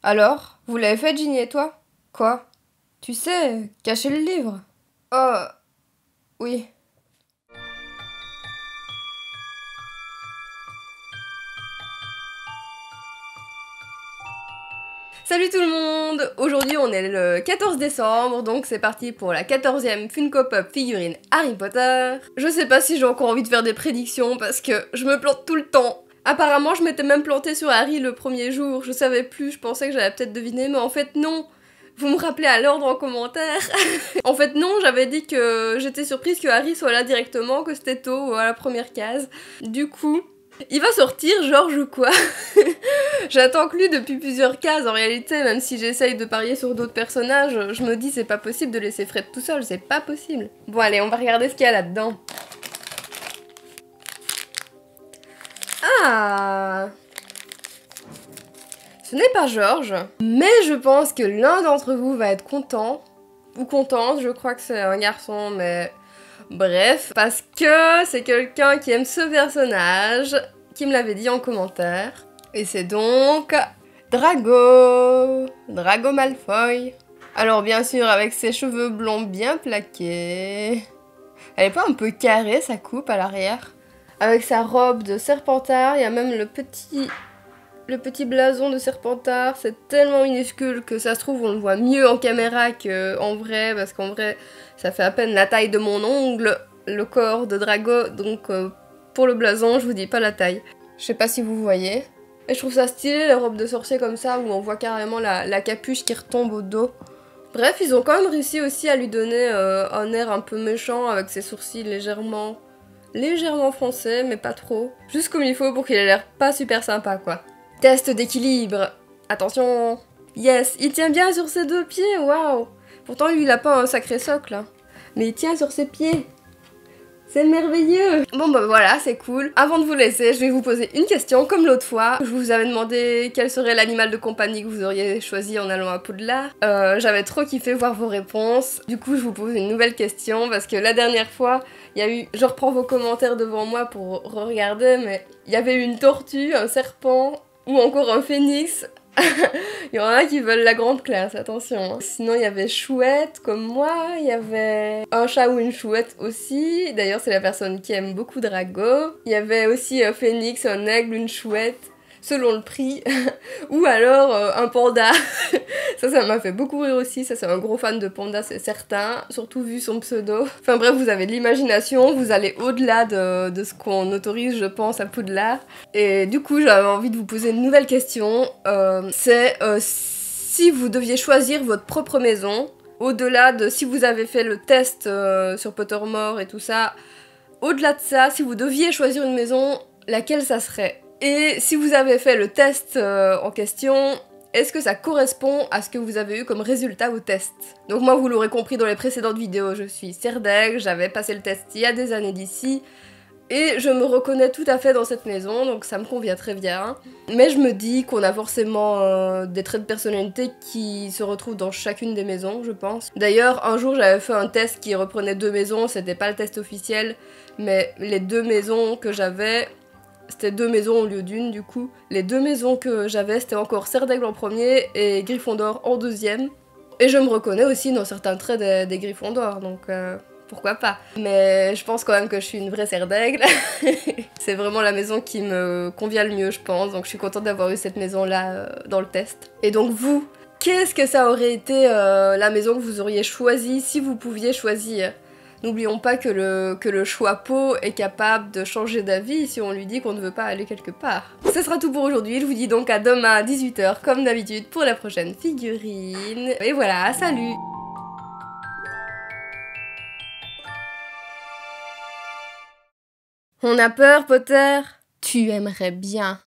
Alors, vous l'avez fait, Ginny et toi? Quoi? Tu sais, cacher le livre. Oh, oui. Salut tout le monde! Aujourd'hui on est le 14 décembre, donc c'est parti pour la 14e Funko Pop figurine Harry Potter. Je sais pas si j'ai encore envie de faire des prédictions parce que je me plante tout le temps. Apparemment je m'étais même plantée sur Harry le premier jour, je savais plus, je pensais que j'allais peut-être deviner, mais en fait non! Vous me rappelez à l'ordre en commentaire. En fait non, j'avais dit que j'étais surprise que Harry soit là directement, que c'était tôt à la première case. Du coup, il va sortir George ou quoi? J'attends que lui depuis plusieurs cases en réalité, même si j'essaye de parier sur d'autres personnages, je me dis c'est pas possible de laisser Fred tout seul, c'est pas possible. Bon allez, on va regarder ce qu'il y a là-dedans. Ah! Ce n'est pas George, mais je pense que l'un d'entre vous va être content, ou contente, je crois que c'est un garçon, mais bref, parce que c'est quelqu'un qui aime ce personnage, qui me l'avait dit en commentaire, et c'est donc Drago Malfoy. Alors bien sûr, avec ses cheveux blonds bien plaqués, elle est pas un peu carrée sa coupe à l'arrière? Avec sa robe de Serpentard, il y a même le petit blason de Serpentard, c'est tellement minuscule que ça se trouve on le voit mieux en caméra qu'en vrai, parce qu'en vrai ça fait à peine la taille de mon ongle, le corps de Drago, donc pour le blason je vous dis pas la taille. Je sais pas si vous voyez. Et je trouve ça stylé les robes de sorcier comme ça, où on voit carrément la capuche qui retombe au dos. Bref, ils ont quand même réussi aussi à lui donner un air un peu méchant avec ses sourcils légèrement français, mais pas trop. Juste comme il faut pour qu'il ait l'air pas super sympa quoi. Test d'équilibre. Attention. Yes, il tient bien sur ses deux pieds, waouh. Pourtant lui il a pas un sacré socle, hein. Mais il tient sur ses pieds. C'est merveilleux. Bon bah voilà, c'est cool. Avant de vous laisser, je vais vous poser une question comme l'autre fois. Je vous avais demandé quel serait l'animal de compagnie que vous auriez choisi en allant à Poudlard. J'avais trop kiffé voir vos réponses. Du coup, je vous pose une nouvelle question parce que la dernière fois, il y a eu... Je reprends vos commentaires devant moi pour regarder, mais il y avait eu une tortue, un serpent ou encore un phénix. Il y en a qui veulent la grande classe, attention. Sinon, il y avait Chouette, comme moi. Il y avait un chat ou une chouette aussi. D'ailleurs, c'est la personne qui aime beaucoup Drago. Il y avait aussi un phénix, un aigle, une chouette, selon le prix. Ou alors un panda. Ça m'a fait beaucoup rire aussi. Ça, c'est un gros fan de panda, c'est certain. Surtout vu son pseudo. Enfin bref, vous avez de l'imagination. Vous allez au-delà de ce qu'on autorise, je pense, à Poudlard. Et du coup, j'avais envie de vous poser une nouvelle question. C'est si vous deviez choisir votre propre maison, au-delà de si vous avez fait le test sur Pottermore et tout ça, au-delà de ça, si vous deviez choisir une maison, laquelle ça serait? Et si vous avez fait le test en question, est-ce que ça correspond à ce que vous avez eu comme résultat au test? Donc moi, vous l'aurez compris dans les précédentes vidéos, je suis Serdeg, j'avais passé le test il y a des années d'ici, et je me reconnais tout à fait dans cette maison, donc ça me convient très bien. Mais je me dis qu'on a forcément des traits de personnalité qui se retrouvent dans chacune des maisons, je pense. D'ailleurs, un jour j'avais fait un test qui reprenait 2 maisons, c'était pas le test officiel, mais les 2 maisons que j'avais... C'était 2 maisons au lieu d'une du coup. Les 2 maisons que j'avais, c'était encore Serdaigle en premier et Gryffondor en deuxième. Et je me reconnais aussi dans certains traits des Gryffondor, donc pourquoi pas. Mais je pense quand même que je suis une vraie Serdaigle. C'est vraiment la maison qui me convient le mieux, je pense. Donc je suis contente d'avoir eu cette maison-là dans le test. Et donc vous, qu'est-ce que ça aurait été la maison que vous auriez choisie si vous pouviez choisir? N'oublions pas que le choix peau est capable de changer d'avis si on lui dit qu'on ne veut pas aller quelque part. Ce sera tout pour aujourd'hui, je vous dis donc à demain à 18 h comme d'habitude pour la prochaine figurine. Et voilà, salut! On a peur, Potter? Tu aimerais bien.